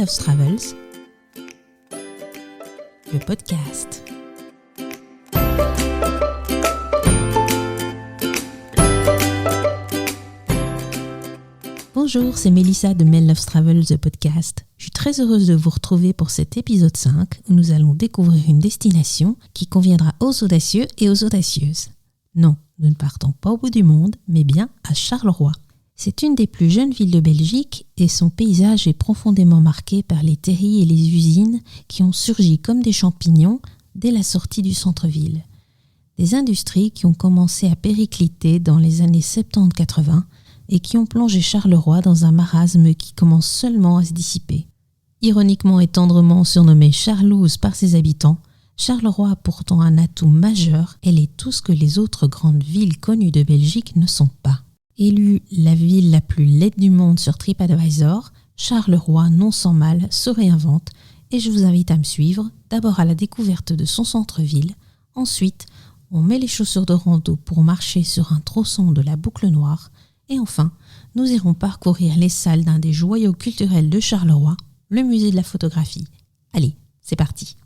Loves Travels, le podcast. Bonjour, c'est Mélissa de Men Loves Travels, the podcast. Je suis très heureuse de vous retrouver pour cet épisode 5 où nous allons découvrir une destination qui conviendra aux audacieux et aux audacieuses. Non, nous ne partons pas au bout du monde, mais bien à Charleroi. C'est une des plus jeunes villes de Belgique et son paysage est profondément marqué par les terris et les usines qui ont surgi comme des champignons dès la sortie du centre-ville. Des industries qui ont commencé à péricliter dans les années 70-80 et qui ont plongé Charleroi dans un marasme qui commence seulement à se dissiper. Ironiquement et tendrement surnommée Charlouse par ses habitants, Charleroi a pourtant un atout majeur, elle est tout ce que les autres grandes villes connues de Belgique ne sont pas. Élue la ville la plus laide du monde sur TripAdvisor, Charleroi, non sans mal, se réinvente et je vous invite à me suivre, d'abord à la découverte de son centre-ville, ensuite on met les chaussures de rando pour marcher sur un tronçon de la Boucle Noire et enfin, nous irons parcourir les salles d'un des joyaux culturels de Charleroi, le musée de la photographie. Allez, c'est parti.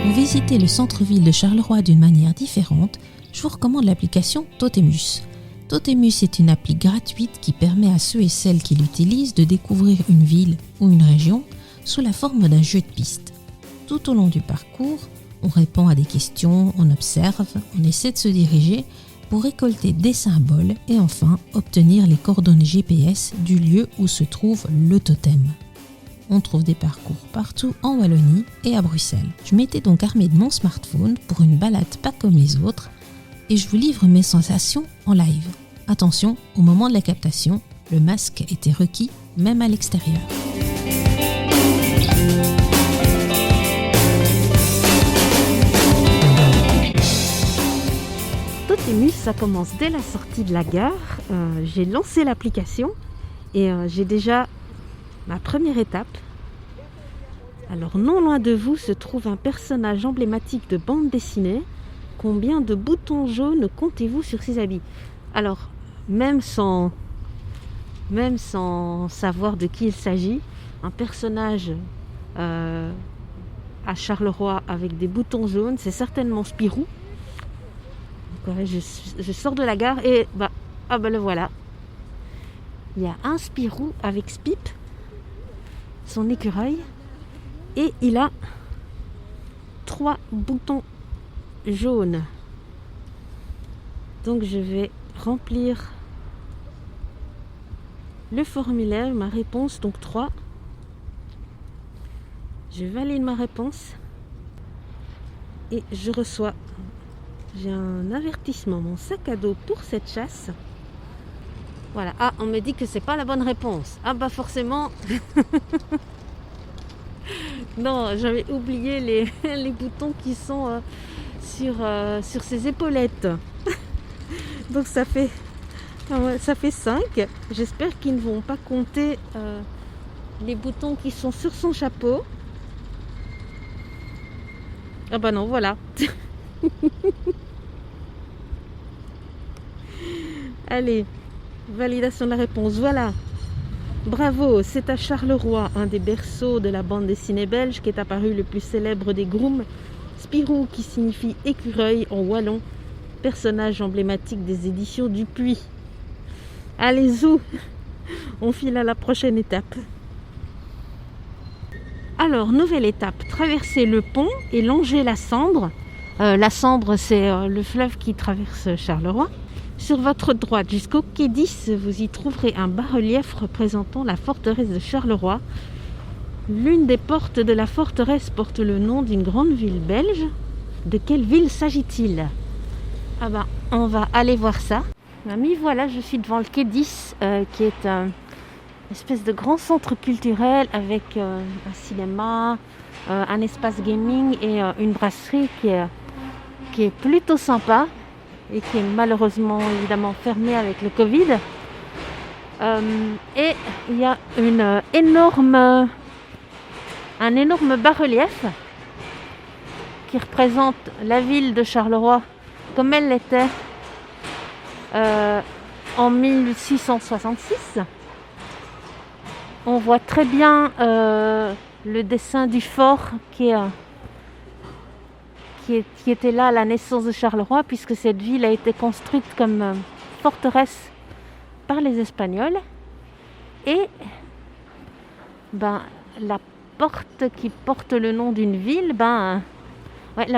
Pour visiter le centre-ville de Charleroi d'une manière différente, je vous recommande l'application Totemus. Totemus est une appli gratuite qui permet à ceux et celles qui l'utilisent de découvrir une ville ou une région sous la forme d'un jeu de piste. Tout au long du parcours, on répond à des questions, on observe, on essaie de se diriger pour récolter des symboles et enfin obtenir les coordonnées GPS du lieu où se trouve le totem. On trouve des parcours partout en Wallonie et à Bruxelles. Je m'étais donc armée de mon smartphone pour une balade pas comme les autres et je vous livre mes sensations en live. Attention, au moment de la captation, le masque était requis même à l'extérieur. Totemus, ça commence dès la sortie de la gare. J'ai lancé l'application et j'ai déjà ma première étape. Alors non loin de vous se trouve un personnage emblématique de bande dessinée. Combien de boutons jaunes comptez-vous sur ses habits? Alors, même sans savoir de qui il s'agit, un personnage à Charleroi avec des boutons jaunes, c'est certainement Spirou. Donc, ouais, je sors de la gare et le voilà. Il y a un Spirou avec Spip, son écureuil, et il a 3 boutons jaunes. Donc je vais remplir le formulaire, ma réponse, donc 3. Je valide ma réponse et je reçois. J'ai un avertissement, mon sac à dos pour cette chasse. Voilà. Ah, on me dit que c'est pas la bonne réponse. Ah bah forcément. Non, j'avais oublié les boutons qui sont sur ses épaulettes. Donc ça fait 5. J'espère qu'ils ne vont pas compter les boutons qui sont sur son chapeau. Ah bah non, voilà. Allez, validation de la réponse, voilà. Bravo, c'est à Charleroi, un des berceaux de la bande dessinée belge, qu'est apparu le plus célèbre des grooms, Spirou, qui signifie écureuil en wallon, personnage emblématique des éditions Dupuis. Allez, zou, on file à la prochaine étape. Alors, nouvelle étape, traverser le pont et longer la Sambre. La Sambre, c'est le fleuve qui traverse Charleroi. Sur votre droite jusqu'au quai 10, vous y trouverez un bas-relief représentant la forteresse de Charleroi. L'une des portes de la forteresse porte le nom d'une grande ville belge. De quelle ville s'agit-il? Ah ben, on va aller voir ça. M'y voilà, je suis devant le quai 10, qui est une espèce de grand centre culturel avec un cinéma, un espace gaming et une brasserie qui est plutôt sympa et qui est malheureusement évidemment fermée avec le Covid. Et il y a un énorme bas-relief qui représente la ville de Charleroi comme elle l'était en 1666. On voit très bien le dessin du fort qui était là à la naissance de Charleroi, puisque cette ville a été construite comme forteresse par les Espagnols. Et la porte qui porte le nom d'une ville, la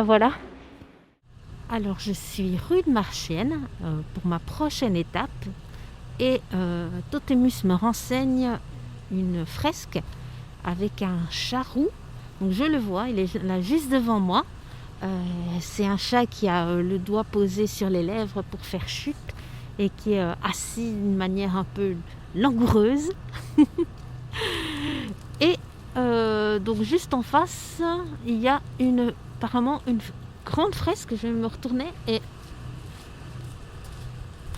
voilà. Alors je suis rue de Marchienne pour ma prochaine étape et Totémus me renseigne une fresque avec un chat roux. Donc je le vois, il est là juste devant moi. C'est un chat qui a le doigt posé sur les lèvres pour faire chute et qui est assis d'une manière un peu langoureuse. Et donc juste en face, il y a apparemment une grande fresque. Je vais me retourner et...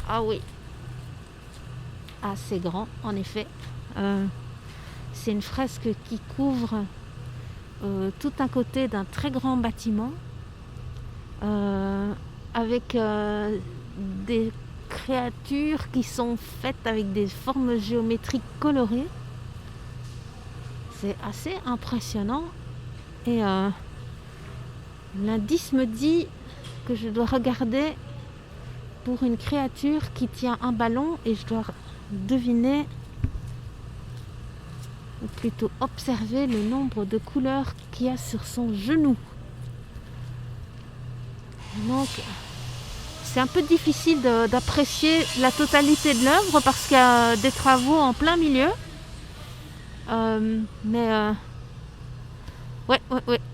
Ah oui, assez grand en effet. C'est une fresque qui couvre tout un côté d'un très grand bâtiment avec des créatures qui sont faites avec des formes géométriques colorées. C'est assez impressionnant et l'indice me dit que je dois regarder pour une créature qui tient un ballon et je dois deviner, ou plutôt observer, le nombre de couleurs qu'il y a sur son genou. Donc c'est un peu difficile d'apprécier la totalité de l'œuvre parce qu'il y a des travaux en plein milieu. Ouais,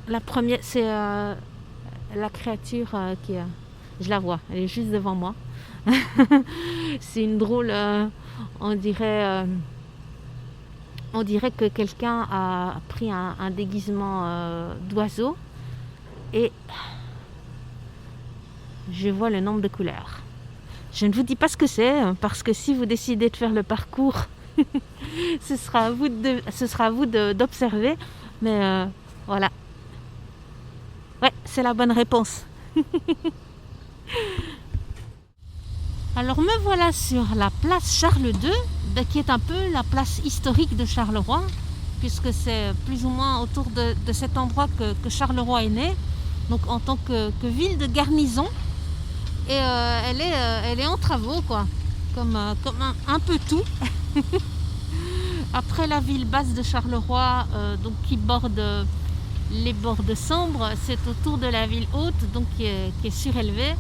la première, c'est la créature qui je la vois, elle est juste devant moi. C'est une drôle, on dirait que quelqu'un a pris un déguisement d'oiseau et je vois le nombre de couleurs. Je ne vous dis pas ce que c'est parce que si vous décidez de faire le parcours, ce sera à vous d'observer. Mais voilà. Ouais, c'est la bonne réponse. Alors me voilà sur la place Charles II, qui est un peu la place historique de Charleroi, puisque c'est plus ou moins autour de cet endroit que Charleroi est né, donc en tant que ville de garnison. Et elle est en travaux, quoi, comme un peu tout. Après la ville basse de Charleroi, donc qui borde les bords de Sambre, c'est au tour de la ville haute, donc qui est surélevée,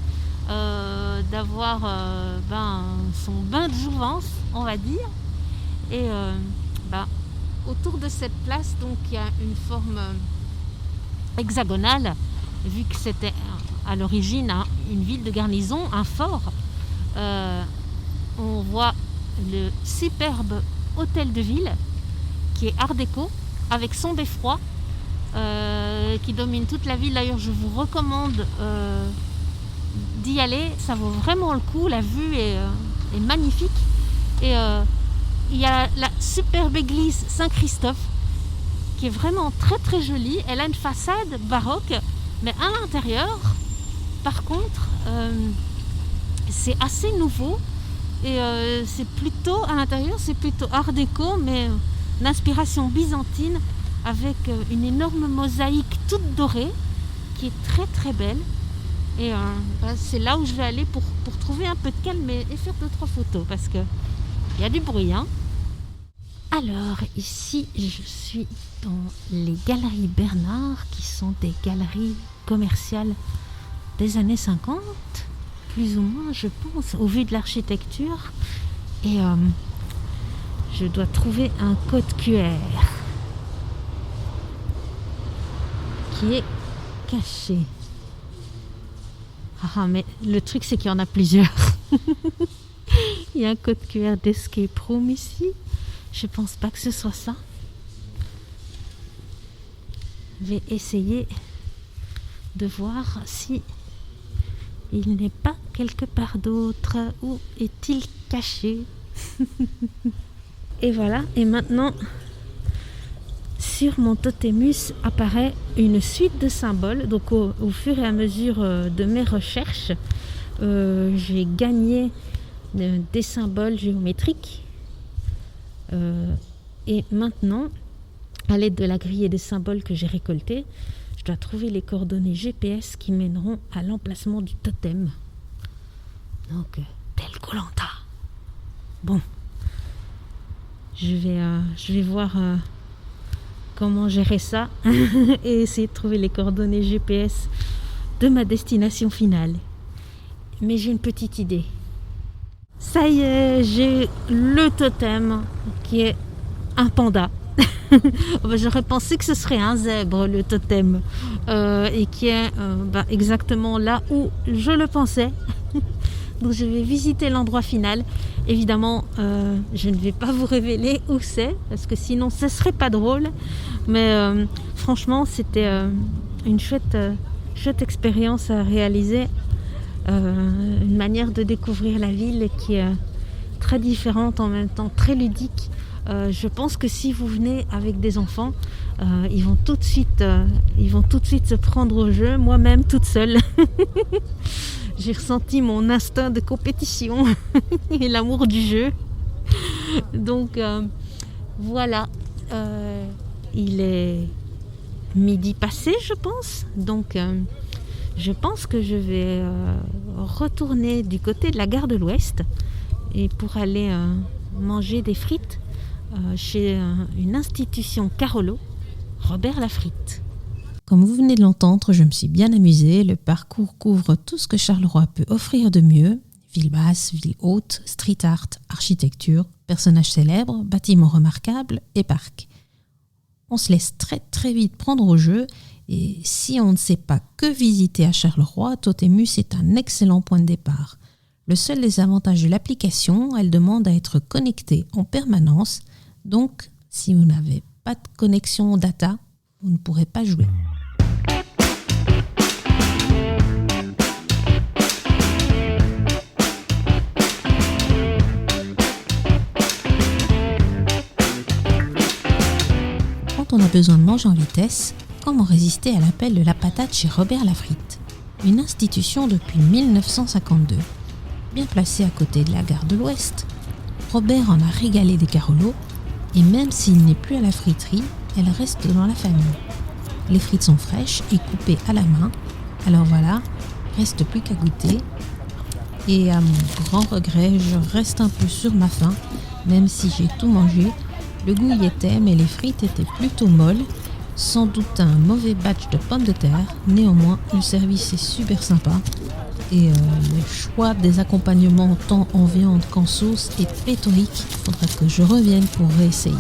d'avoir son bain de jouvence, on va dire. Et autour de cette place, donc il y a une forme hexagonale, vu que c'était à l'origine une ville de garnison, un fort. On voit le superbe hôtel de ville qui est art déco avec son beffroi qui domine toute la ville. D'ailleurs, je vous recommande d'y aller, ça vaut vraiment le coup, la vue est magnifique. Et il y a la superbe église Saint-Christophe qui est vraiment très très jolie. Elle a une façade baroque, mais à l'intérieur, par contre, c'est assez nouveau. Et c'est plutôt, à l'intérieur, c'est plutôt art déco, mais d'inspiration byzantine, avec une énorme mosaïque toute dorée, qui est très très belle. Et c'est là où je vais aller pour trouver un peu de calme et faire 2-3 photos, parce qu'il y a du bruit. Alors, ici, je suis dans les Galeries Bernard, qui sont des galeries commerciales des années 50, plus ou moins, je pense, au vu de l'architecture. Et je dois trouver un code QR qui est caché. Ah, mais le truc, c'est qu'il y en a plusieurs. Il y a un code QR d'Escape Room ici. Je pense pas que ce soit ça. Je vais essayer de voir si il n'est pas quelque part d'autre. Où est-il caché? Et voilà. Et maintenant, sur mon totémus apparaît une suite de symboles. Donc au fur et à mesure de mes recherches, j'ai gagné des symboles géométriques. Et maintenant, à l'aide de la grille des symboles que j'ai récoltés, je dois trouver les coordonnées GPS qui mèneront à l'emplacement du totem. Donc, tel Koh-Lanta. Bon, je vais voir comment gérer ça et essayer de trouver les coordonnées GPS de ma destination finale. Mais j'ai une petite idée. Ça y est, j'ai le totem qui est un panda. J'aurais pensé que ce serait un zèbre, le totem, et qui est exactement là où je le pensais. Donc je vais visiter l'endroit final. Évidemment, je ne vais pas vous révéler où c'est, parce que sinon ce serait pas drôle. Mais franchement, c'était une chouette expérience à réaliser. Une manière de découvrir la ville qui est très différente, en même temps très ludique. Je pense que si vous venez avec des enfants, ils vont tout de suite se prendre au jeu, moi-même toute seule. J'ai ressenti mon instinct de compétition et l'amour du jeu. Donc voilà, il est midi passé, je pense. Donc je pense que je vais retourner du côté de la gare de l'Ouest et pour aller manger des frites chez une institution Carolo, Robert Laffritte. Comme vous venez de l'entendre, je me suis bien amusée. Le parcours couvre tout ce que Charleroi peut offrir de mieux. Ville basse, ville haute, street art, architecture, personnages célèbres, bâtiments remarquables et parcs. On se laisse très très vite prendre au jeu et si on ne sait pas que visiter à Charleroi, Totémus est un excellent point de départ. Le seul des avantages de l'application, elle demande à être connectée en permanence. Donc, si vous n'avez pas de connexion data, vous ne pourrez pas jouer. Quand on a besoin de manger en vitesse, comment résister à l'appel de la patate chez Robert Laffritte, une institution depuis 1952. Bien placée à côté de la gare de l'Ouest, Robert en a régalé des Carolos et même s'il n'est plus à la friterie, elle reste dans la famille. Les frites sont fraîches et coupées à la main, alors voilà, reste plus qu'à goûter. Et à mon grand regret, je reste un peu sur ma faim, même si j'ai tout mangé. Le goût y était, mais les frites étaient plutôt molles, sans doute un mauvais batch de pommes de terre. Néanmoins, le service est super sympa. Et le choix des accompagnements tant en viande qu'en sauce est pléthorique. Il faudra que je revienne pour réessayer.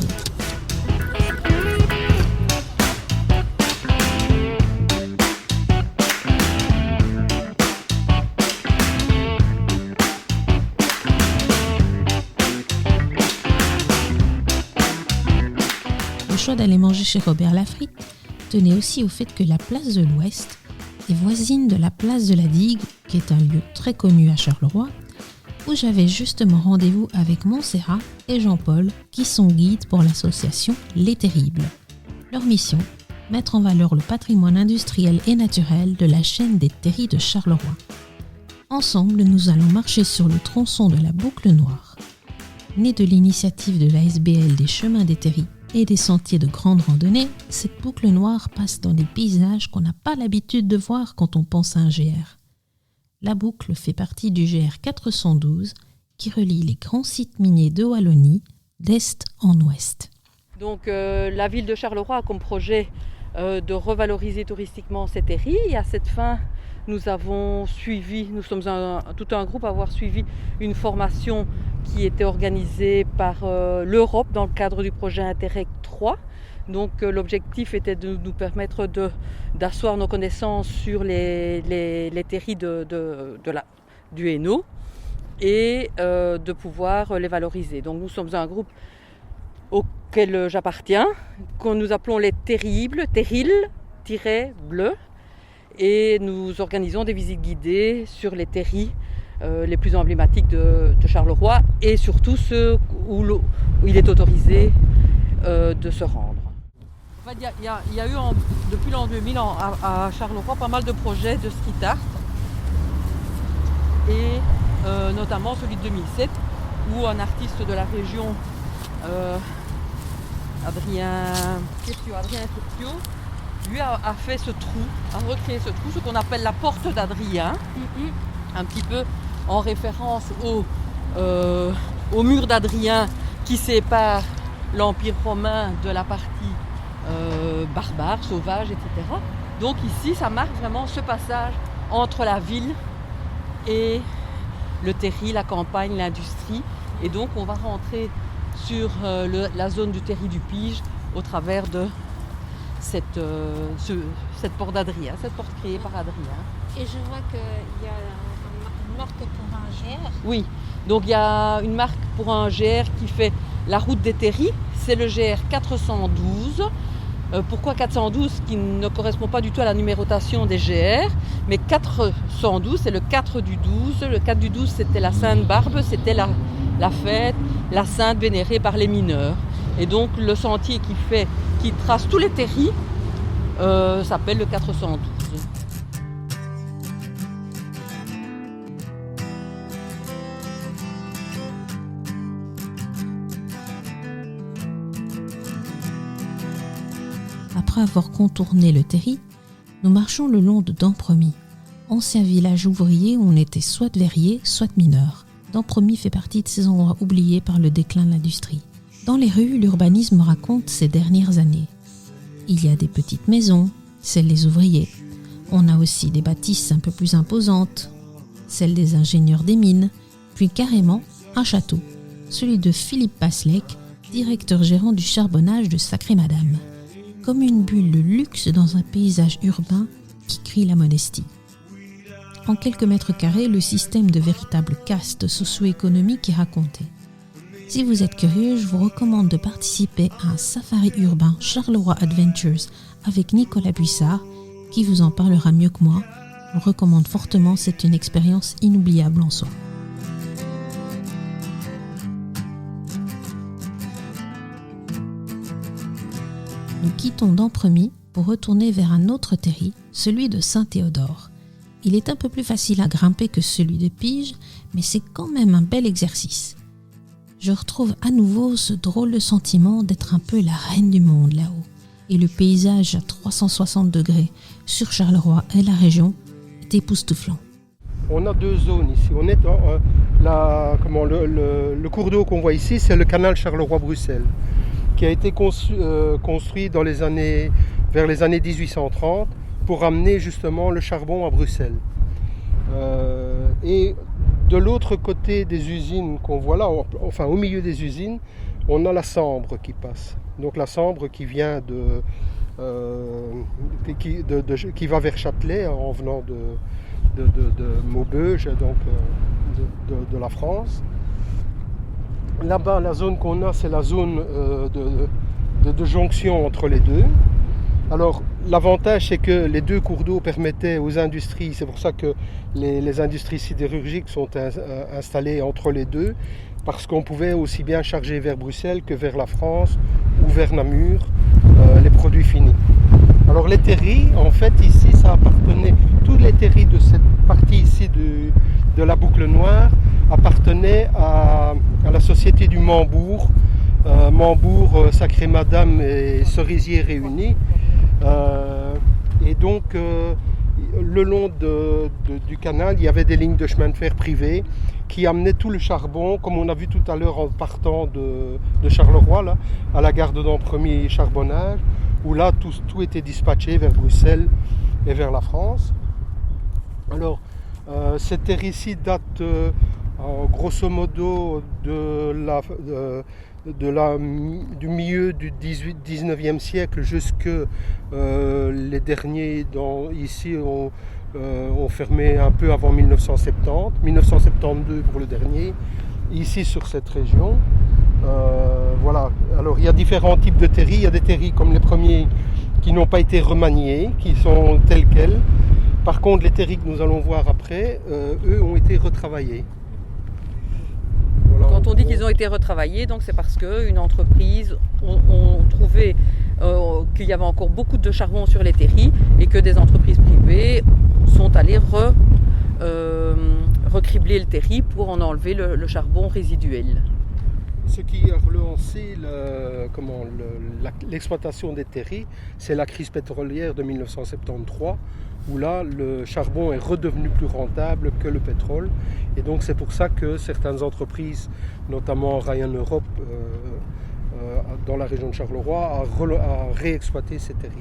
Le choix d'aller manger chez Robert Laffritte tenait aussi au fait que la place de l'Ouest est voisine de la place de la Digue, qui est un lieu très connu à Charleroi, où j'avais justement rendez-vous avec Montserrat et Jean-Paul, qui sont guides pour l'association Les Terribles. Leur mission, mettre en valeur le patrimoine industriel et naturel de la chaîne des terris de Charleroi. Ensemble, nous allons marcher sur le tronçon de la Boucle Noire. Née de l'initiative de l'ASBL des Chemins des Terris et des sentiers de grande randonnée, cette boucle noire passe dans des paysages qu'on n'a pas l'habitude de voir quand on pense à un GR. La boucle fait partie du GR 412 qui relie les grands sites miniers de Wallonie d'est en ouest. Donc la ville de Charleroi a comme projet de revaloriser touristiquement ces terris et à cette fin nous sommes tout un groupe à avoir suivi une formation qui était organisée par l'Europe dans le cadre du projet Interreg 3. Donc l'objectif était de nous permettre d'asseoir nos connaissances sur les terris du Hainaut et de pouvoir les valoriser. Donc nous sommes un groupe auquel j'appartiens, que nous appelons les Terribles, Terrils-Bleus, et nous organisons des visites guidées sur les terris les plus emblématiques de Charleroi et surtout ceux où il est autorisé de se rendre. fait, il y a eu depuis l'an 2000 à Charleroi pas mal de projets de street art. Et notamment celui de 2007 où un artiste de la région, Adrien Turpio, lui a fait ce trou, a recréé ce trou, ce qu'on appelle la porte d'Adrien, un petit peu en référence au mur d'Adrien qui sépare l'Empire romain de la partie barbare, sauvage, etc. Donc ici, ça marque vraiment ce passage entre la ville et le terri, la campagne, l'industrie. Et donc on va rentrer sur la zone du terri du Pige au travers de cette porte d'Adrien, cette porte créée par Adrien. Et je vois qu'il y a une marque pour un GR. Oui, donc il y a une marque pour un GR qui fait la route des terris, c'est le GR 412. Pourquoi 412 qui ne correspond pas du tout à la numérotation des GR, mais 412 c'est le 4 du 12, le 4 du 12 c'était la Sainte Barbe, c'était la fête, la sainte vénérée par les mineurs. Et donc le sentier qui trace tous les terris s'appelle le 412. Après avoir contourné le terri, nous marchons le long de Dampremy, ancien village ouvrier où on était soit verrier, soit mineur. Dampremy fait partie de ces endroits oubliés par le déclin de l'industrie. Dans les rues, l'urbanisme raconte ces dernières années. Il y a des petites maisons, celles des ouvriers. On a aussi des bâtisses un peu plus imposantes, celles des ingénieurs des mines, puis carrément un château, celui de Philippe Passlec, directeur gérant du charbonnage de Sacré-Madame. Comme une bulle de luxe dans un paysage urbain qui crie la modestie. En quelques mètres carrés, le système de véritable caste socio-économique est raconté. Si vous êtes curieux, je vous recommande de participer à un safari urbain Charleroi Adventures avec Nicolas Buissard, qui vous en parlera mieux que moi. Je vous recommande fortement, c'est une expérience inoubliable en soi. Nous quittons Dampremy pour retourner vers un autre terri, celui de Saint-Théodore. Il est un peu plus facile à grimper que celui de Pige, mais c'est quand même un bel exercice. Je retrouve à nouveau ce drôle de sentiment d'être un peu la reine du monde là-haut. Et le paysage à 360 degrés sur Charleroi et la région est époustouflant. On a deux zones ici. On est le cours d'eau qu'on voit ici, c'est le canal Charleroi-Bruxelles, qui a été construit vers les années 1830 pour amener justement le charbon à Bruxelles. Et de l'autre côté des usines qu'on voit là, enfin au milieu des usines, on a la Sambre qui passe. Donc la Sambre qui vient qui va vers Châtelet en venant de Maubeuge, donc de la France. Là-bas, la zone qu'on a, c'est la zone de jonction entre les deux. Alors, l'avantage, c'est que les deux cours d'eau permettaient aux industries, c'est pour ça que les industries sidérurgiques sont installées entre les deux, parce qu'on pouvait aussi bien charger vers Bruxelles que vers la France ou vers Namur les produits finis. Alors, les terris, en fait, ici, ça appartenait, tous les terris de cette partie ici de la boucle noire appartenaient à la société du Mambourg, Sacré-Madame et Cerisier réunis. Et donc, le long du canal, il y avait des lignes de chemin de fer privées qui amenaient tout le charbon, comme on a vu tout à l'heure en partant de Charleroi, là, à la gare de Dampremy Charbonnage, où là, tout était dispatché vers Bruxelles et vers la France. Alors, cette terre ici date grosso modo du milieu du 19e siècle jusque les derniers ici ont fermé un peu avant 1972 pour le dernier, ici sur cette région. Voilà. Alors il y a différents types de terris, il y a des terris comme les premiers qui n'ont pas été remaniés, qui sont tels quels. Par contre les terris que nous allons voir après, eux ont été retravaillés. Voilà. Voilà, quand on dit qu'ils ont été retravaillés, donc c'est parce qu'une entreprise ont trouvé qu'il y avait encore beaucoup de charbon sur les terris et que des entreprises privées sont allées recribler le terri pour en enlever le charbon résiduel. Ce qui a relancé l'exploitation des terris, c'est la crise pétrolière de 1973, où là, le charbon est redevenu plus rentable que le pétrole. Et donc c'est pour ça que certaines entreprises, notamment Ryan Europe, dans la région de Charleroi, a réexploité ces terris.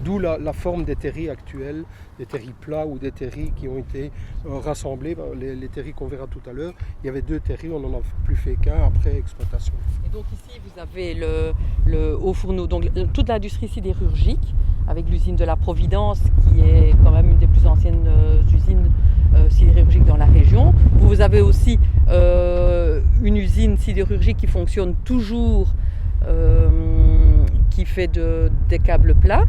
D'où la forme des terris actuels, des terris plats ou des terris qui ont été rassemblés. Les terris qu'on verra tout à l'heure, il y avait 2 terris, on n'en a plus fait qu'un après exploitation. Et donc ici vous avez le haut fourneau, donc toute l'industrie sidérurgique avec l'usine de la Providence qui est quand même une des plus anciennes usines sidérurgiques dans la région. Vous avez aussi une usine sidérurgique qui fonctionne toujours, qui fait des câbles plats.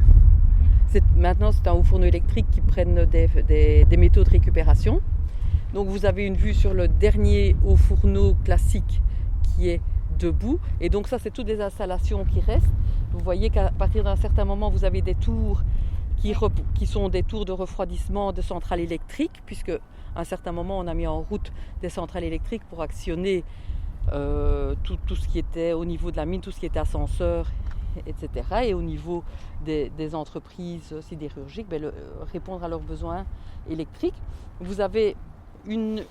Maintenant, c'est un haut fourneau électrique qui prennent des métaux de récupération. Donc vous avez une vue sur le dernier haut fourneau classique qui est debout. Et donc ça, c'est toutes des installations qui restent. Vous voyez qu'à partir d'un certain moment, vous avez des tours qui sont des tours de refroidissement de centrales électriques, puisque à un certain moment, on a mis en route des centrales électriques pour actionner tout ce qui était au niveau de la mine, tout ce qui était ascenseur, etc. Et au niveau des entreprises sidérurgiques, répondre à leurs besoins électriques. Vous avez une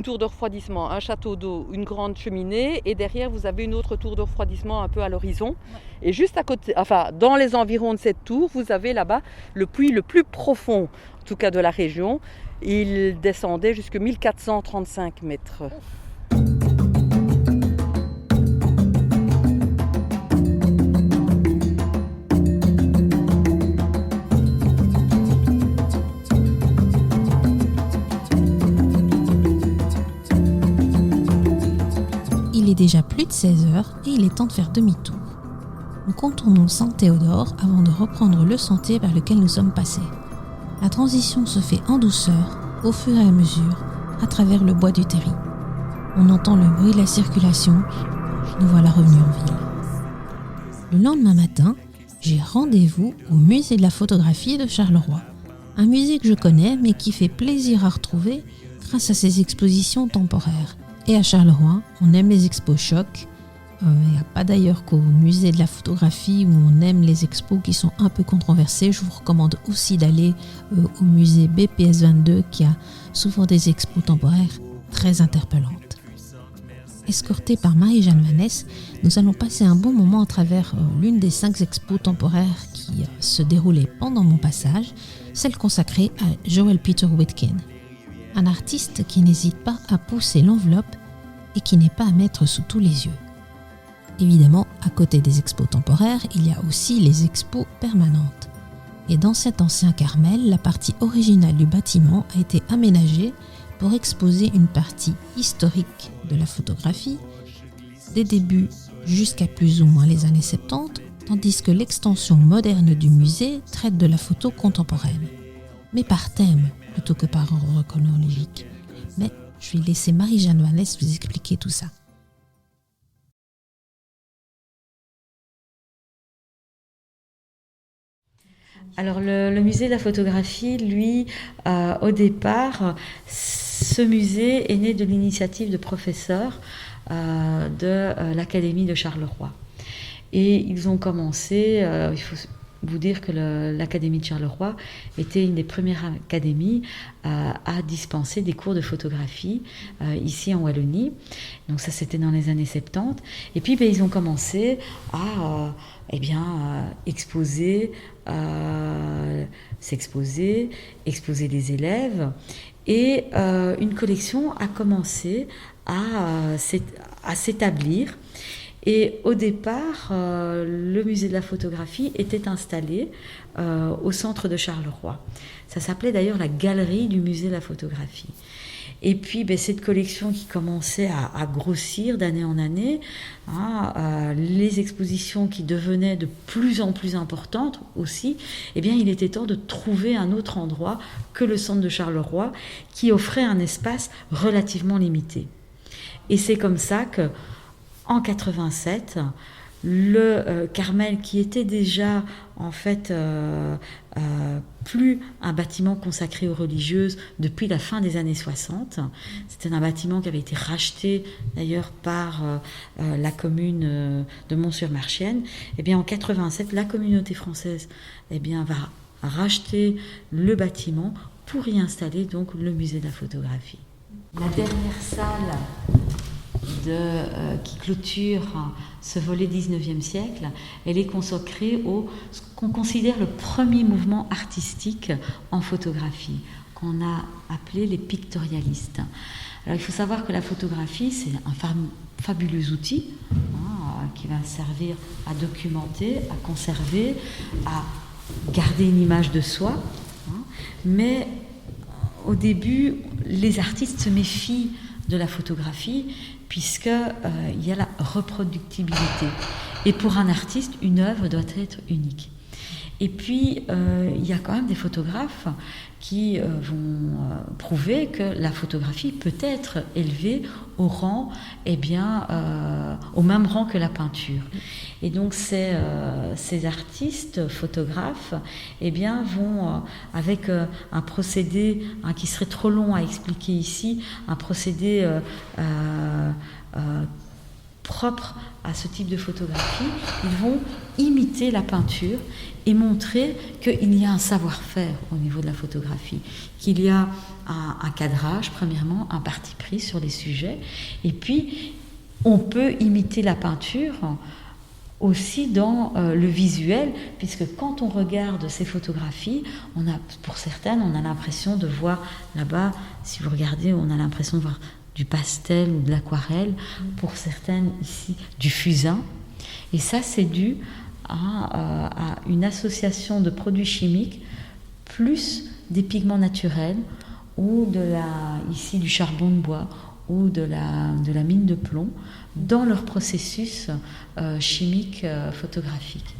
tour de refroidissement, un château d'eau, une grande cheminée, et derrière vous avez une autre tour de refroidissement un peu à l'horizon. Ouais. Et juste à côté, dans les environs de cette tour, vous avez là-bas le puits le plus profond, en tout cas de la région. Il descendait jusqu'à 1435 mètres. Il est déjà plus de 16 heures et il est temps de faire demi-tour. Nous contournons Saint-Théodore avant de reprendre le sentier vers lequel nous sommes passés. La transition se fait en douceur, au fur et à mesure, à travers le bois du terri. On entend le bruit de la circulation. Nous voilà revenus en ville. Le lendemain matin, j'ai rendez-vous au musée de la photographie de Charleroi. Un musée que je connais mais qui fait plaisir à retrouver grâce à ses expositions temporaires. Et à Charleroi, on aime les expos chocs. Il n'y a pas d'ailleurs qu'au musée de la photographie où on aime les expos qui sont un peu controversées. Je vous recommande aussi d'aller au musée BPS 22 qui a souvent des expos temporaires très interpellantes. Escortés par Marie-Jeanne Vanesse, nous allons passer un bon moment à travers l'une des 5 expos temporaires qui se déroulaient pendant mon passage, celle consacrée à Joel Peter Witkin. Un artiste qui n'hésite pas à pousser l'enveloppe et qui n'est pas à mettre sous tous les yeux. Évidemment, à côté des expos temporaires, il y a aussi les expos permanentes. Et dans cet ancien Carmel, la partie originale du bâtiment a été aménagée pour exposer une partie historique de la photographie, des débuts jusqu'à plus ou moins les années 70, tandis que l'extension moderne du musée traite de la photo contemporaine. Mais par thème, plutôt que par ordre chronologique. Mais je vais laisser Marie-Jeanne Vanesse vous expliquer tout ça. Alors le musée de la photographie, lui, au départ, ce musée est né de l'initiative de professeurs de l'Académie de Charleroi. Et ils ont commencé, il faut vous dire que l'Académie de Charleroi était une des premières académies à dispenser des cours de photographie ici en Wallonie. Donc ça, c'était dans les années 70. Et puis, ils ont commencé à exposer, exposer des élèves. Et une collection a commencé à s'établir. Et au départ, le musée de la photographie était installé au centre de Charleroi. Ça s'appelait d'ailleurs la galerie du musée de la photographie. Et puis cette collection qui commençait à grossir d'année en année, les expositions qui devenaient de plus en plus importantes aussi, il était temps de trouver un autre endroit que le centre de Charleroi qui offrait un espace relativement limité. Et c'est comme ça que, en 87, le Carmel, qui était déjà en fait plus un bâtiment consacré aux religieuses depuis la fin des années 60. C'était un bâtiment qui avait été racheté d'ailleurs par la commune de Mont-sur-Marchienne. En 87, la communauté française va racheter le bâtiment pour y installer donc le musée de la photographie. La dernière salle qui clôture ce volet 19e siècle, elle est consacrée ce qu'on considère le premier mouvement artistique en photographie, qu'on a appelé les pictorialistes. Alors il faut savoir que la photographie, c'est un fabuleux outil qui va servir à documenter, à conserver, à garder une image de soi, mais au début, les artistes se méfient de la photographie puisqu'il y a la reproductibilité. Et pour un artiste, une œuvre doit être unique. Et puis, il y a quand même des photographes qui vont prouver que la photographie peut être élevée au rang, au même rang que la peinture. Et donc, ces artistes photographes, vont avec un procédé qui serait trop long à expliquer ici, un procédé propre à ce type de photographie, ils vont imiter la peinture et montrer qu'il y a un savoir-faire au niveau de la photographie, qu'il y a un cadrage, premièrement, un parti pris sur les sujets, et puis on peut imiter la peinture aussi dans le visuel, puisque quand on regarde ces photographies, pour certaines, on a l'impression de voir là-bas, si vous regardez, on a l'impression de voir du pastel ou de l'aquarelle, pour certaines ici du fusain, et ça c'est dû à une association de produits chimiques plus des pigments naturels ou ici du charbon de bois ou de la mine de plomb dans leur processus chimique photographique.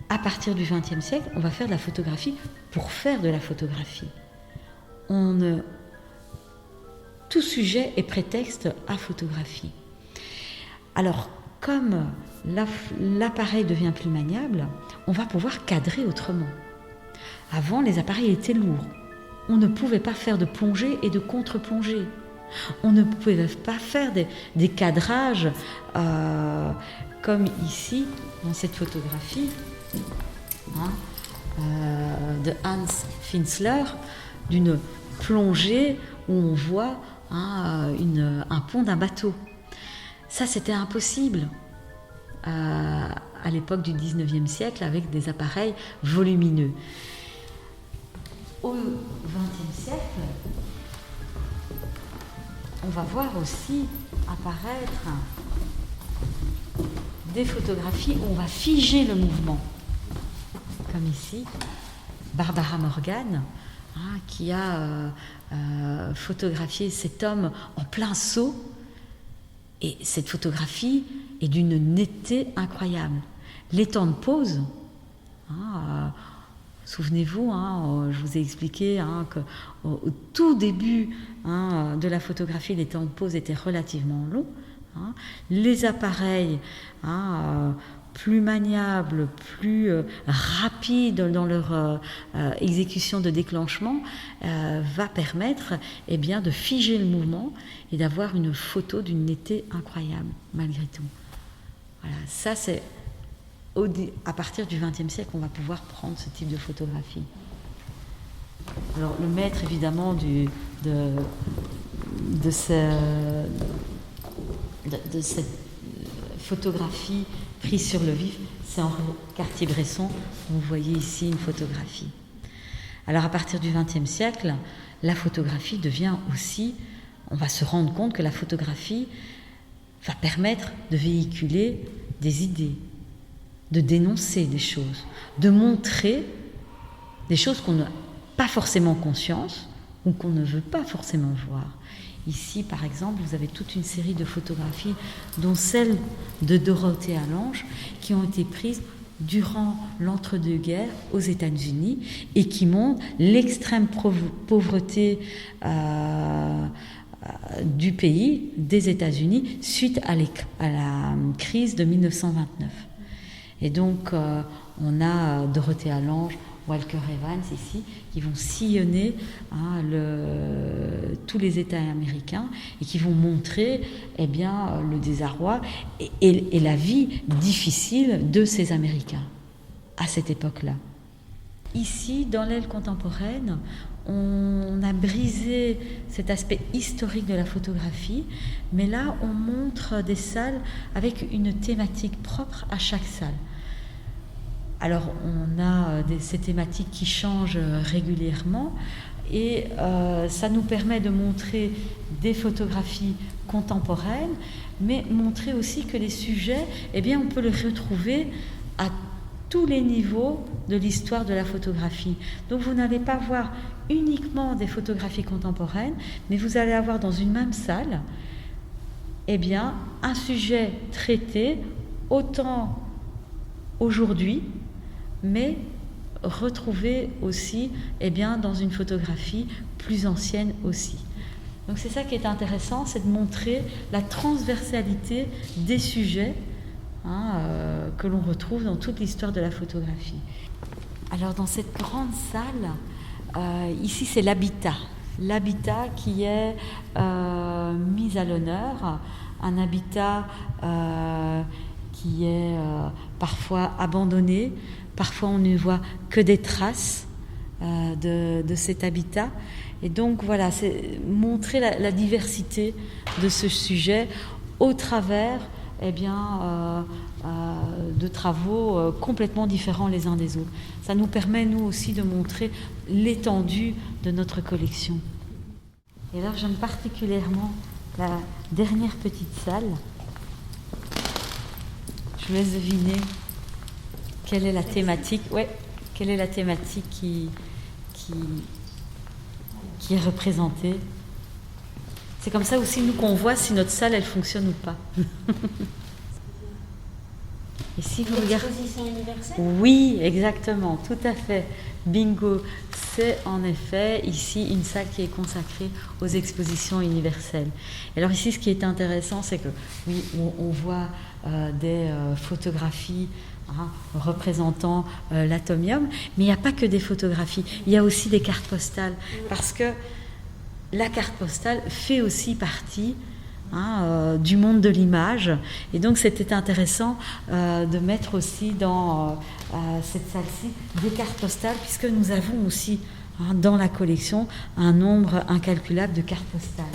À partir du XXe siècle, on va faire de la photographie pour faire de la photographie. Tout sujet est prétexte à photographie. Alors, comme l'appareil devient plus maniable, on va pouvoir cadrer autrement. Avant, les appareils étaient lourds. On ne pouvait pas faire de plongée et de contre-plongée. On ne pouvait pas faire des cadrages comme ici, dans cette photographie, de Hans Finsler, d'une plongée où on voit un pont d'un bateau. Ça, c'était impossible à l'époque du 19e siècle avec des appareils volumineux. Au 20e siècle, on va voir aussi apparaître des photographies où on va figer le mouvement. Comme ici, Barbara Morgan, qui a photographié cet homme en plein saut. Et cette photographie est d'une netteté incroyable. Les temps de pause, souvenez-vous, je vous ai expliqué qu'au tout début de la photographie, les temps de pause étaient relativement longs. Les appareils plus maniables, plus rapides dans leur exécution de déclenchement, va permettre de figer le mouvement et d'avoir une photo d'une netteté incroyable, malgré tout. Voilà, ça c'est à partir du XXe siècle qu'on va pouvoir prendre ce type de photographie. Alors le maître évidemment de cette photographie prise sur le vif, c'est Henri Cartier-Bresson. Vous voyez ici une photographie. Alors à partir du XXe siècle, la photographie devient aussi, on va se rendre compte que la photographie va permettre de véhiculer des idées, de dénoncer des choses, de montrer des choses qu'on n'a pas forcément conscience ou qu'on ne veut pas forcément voir. Ici, par exemple, vous avez toute une série de photographies, dont celle de Dorothée Allange, qui ont été prises durant l'entre-deux-guerres aux États-Unis et qui montrent l'extrême pauvreté du pays, des États-Unis, suite à la crise de 1929. Et donc, on a Dorothée Allange, Walker Evans ici, qui vont sillonner tous les États américains et qui vont montrer le désarroi et la vie difficile de ces Américains à cette époque-là. Ici, dans l'aile contemporaine, on a brisé cet aspect historique de la photographie, mais là, on montre des salles avec une thématique propre à chaque salle. Alors, on a ces thématiques qui changent régulièrement et ça nous permet de montrer des photographies contemporaines, mais montrer aussi que les sujets, on peut les retrouver à tous les niveaux de l'histoire de la photographie. Donc, vous n'allez pas voir uniquement des photographies contemporaines, mais vous allez avoir dans une même salle un sujet traité autant aujourd'hui, mais retrouvé aussi dans une photographie plus ancienne aussi. Donc c'est ça qui est intéressant, c'est de montrer la transversalité des sujets que l'on retrouve dans toute l'histoire de la photographie. Alors dans cette grande salle, ici c'est l'habitat. L'habitat qui est mis à l'honneur, un habitat qui est parfois abandonné, parfois on ne voit que des traces de cet habitat. Et donc voilà, c'est montrer la diversité de ce sujet au travers de travaux complètement différents les uns des autres. Ça nous permet, nous aussi, de montrer l'étendue de notre collection. Et alors j'aime particulièrement la dernière petite salle. Je vous laisse deviner quelle est la thématique. Quelle est la thématique qui est représentée. C'est comme ça aussi nous qu'on voit si notre salle elle fonctionne ou pas. Et si vous regardez, l'exposition universelle ? Oui, exactement, tout à fait. Bingo, c'est en effet ici une salle qui est consacrée aux expositions universelles. Et alors ici, ce qui est intéressant, c'est que oui, on voit des photographies représentant l'atomium, mais il n'y a pas que des photographies, il y a aussi des cartes postales, parce que la carte postale fait aussi partie du monde de l'image, et donc c'était intéressant de mettre aussi dans cette salle-ci des cartes postales, puisque nous avons aussi dans la collection un nombre incalculable de cartes postales.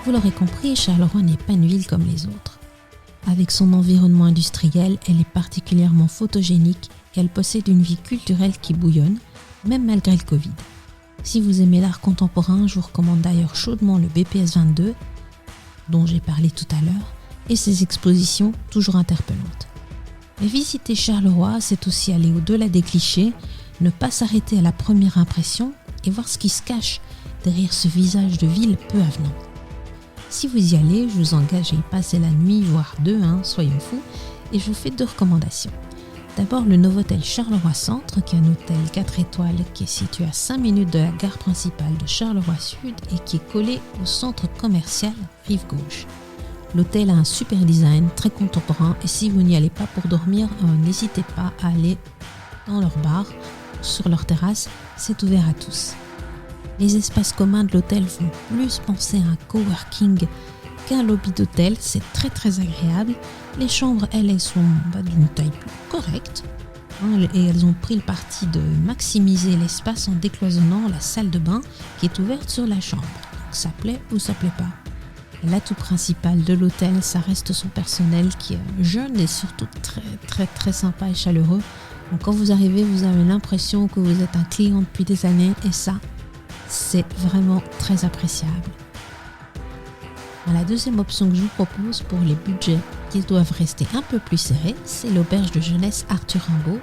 Vous l'aurez compris, Charleroi n'est pas une ville comme les autres. Avec son environnement industriel, elle est particulièrement photogénique et elle possède une vie culturelle qui bouillonne, même malgré le Covid. Si vous aimez l'art contemporain, je vous recommande d'ailleurs chaudement le BPS 22, dont j'ai parlé tout à l'heure, et ses expositions toujours interpellantes. Mais visiter Charleroi, c'est aussi aller au-delà des clichés, ne pas s'arrêter à la première impression et voir ce qui se cache derrière ce visage de ville peu avenant. Si vous y allez, je vous engage à y passer la nuit, voire deux, soyons fous, et je vous fais 2 recommandations. D'abord, le Novotel Charleroi Centre, qui est un hôtel 4 étoiles qui est situé à 5 minutes de la gare principale de Charleroi Sud et qui est collé au centre commercial Rive Gauche. L'hôtel a un super design, très contemporain, et si vous n'y allez pas pour dormir, n'hésitez pas à aller dans leur bar, sur leur terrasse, c'est ouvert à tous. Les espaces communs de l'hôtel font plus penser à un coworking qu'un lobby d'hôtel, c'est très très agréable. Les chambres, elles sont d'une taille plus correcte, et elles ont pris le parti de maximiser l'espace en décloisonnant la salle de bain qui est ouverte sur la chambre. Donc ça plaît ou ça plaît pas. L'atout principal de l'hôtel, ça reste son personnel qui est jeune et surtout très très très sympa et chaleureux. Donc quand vous arrivez, vous avez l'impression que vous êtes un client depuis des années et ça, c'est vraiment très appréciable. La deuxième option que je vous propose pour les budgets qui doivent rester un peu plus serrés, c'est l'auberge de jeunesse Arthur Rimbaud,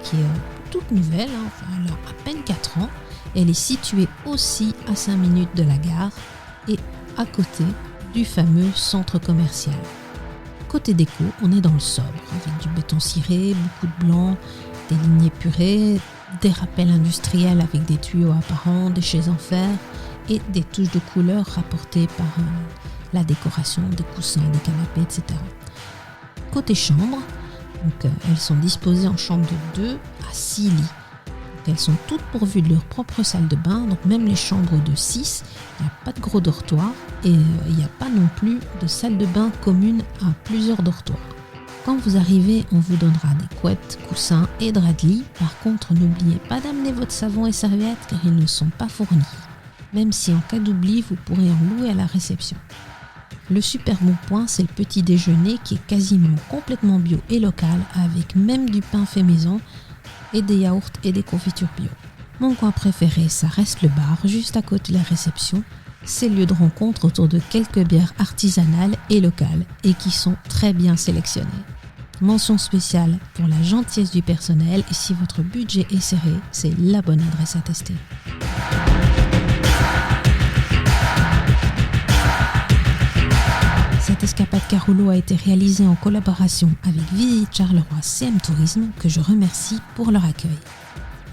qui est toute nouvelle, elle a à peine 4 ans. Elle est située aussi à 5 minutes de la gare et à côté du fameux centre commercial. Côté déco, on est dans le sobre, avec du béton ciré, beaucoup de blanc, des lignes épurées, des rappels industriels avec des tuyaux apparents, des chaises en fer et des touches de couleur rapportées par la décoration, des coussins, des canapés, etc. Côté chambre, donc, elles sont disposées en chambres de 2 à 6 lits. Donc, elles sont toutes pourvues de leur propre salle de bain, donc même les chambres de 6, il n'y a pas de gros dortoir et il n'y a pas non plus de salle de bain commune à plusieurs dortoirs. Quand vous arrivez, on vous donnera des couettes, coussins et draps de lit. Par contre, n'oubliez pas d'amener votre savon et serviettes car ils ne sont pas fournis. Même si en cas d'oubli, vous pourrez en louer à la réception. Le super bon point, c'est le petit déjeuner qui est quasiment complètement bio et local, avec même du pain fait maison et des yaourts et des confitures bio. Mon coin préféré, ça reste le bar, juste à côté de la réception. C'est le lieu de rencontre autour de quelques bières artisanales et locales et qui sont très bien sélectionnées. Mention spéciale pour la gentillesse du personnel et si votre budget est serré, c'est la bonne adresse à tester. Cette escapade Carolo a été réalisée en collaboration avec Visite Charleroi CM Tourisme, que je remercie pour leur accueil.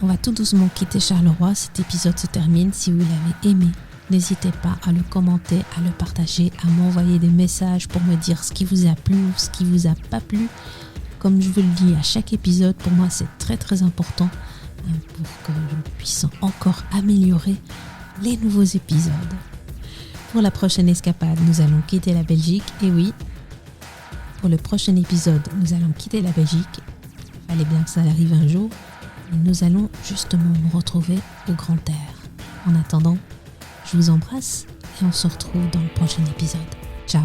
On va tout doucement quitter Charleroi, cet épisode se termine. Si vous l'avez aimé, n'hésitez pas à le commenter, à le partager, à m'envoyer des messages pour me dire ce qui vous a plu ou ce qui vous a pas plu. Comme je vous le dis à chaque épisode, pour moi c'est très très important pour que je puisse encore améliorer les nouveaux épisodes. Pour la prochaine escapade, nous allons quitter la Belgique. Et oui, pour le prochain épisode, nous allons quitter la Belgique. Il fallait bien que ça arrive un jour. Et nous allons justement nous retrouver au grand air. En attendant, je vous embrasse et on se retrouve dans le prochain épisode. Ciao!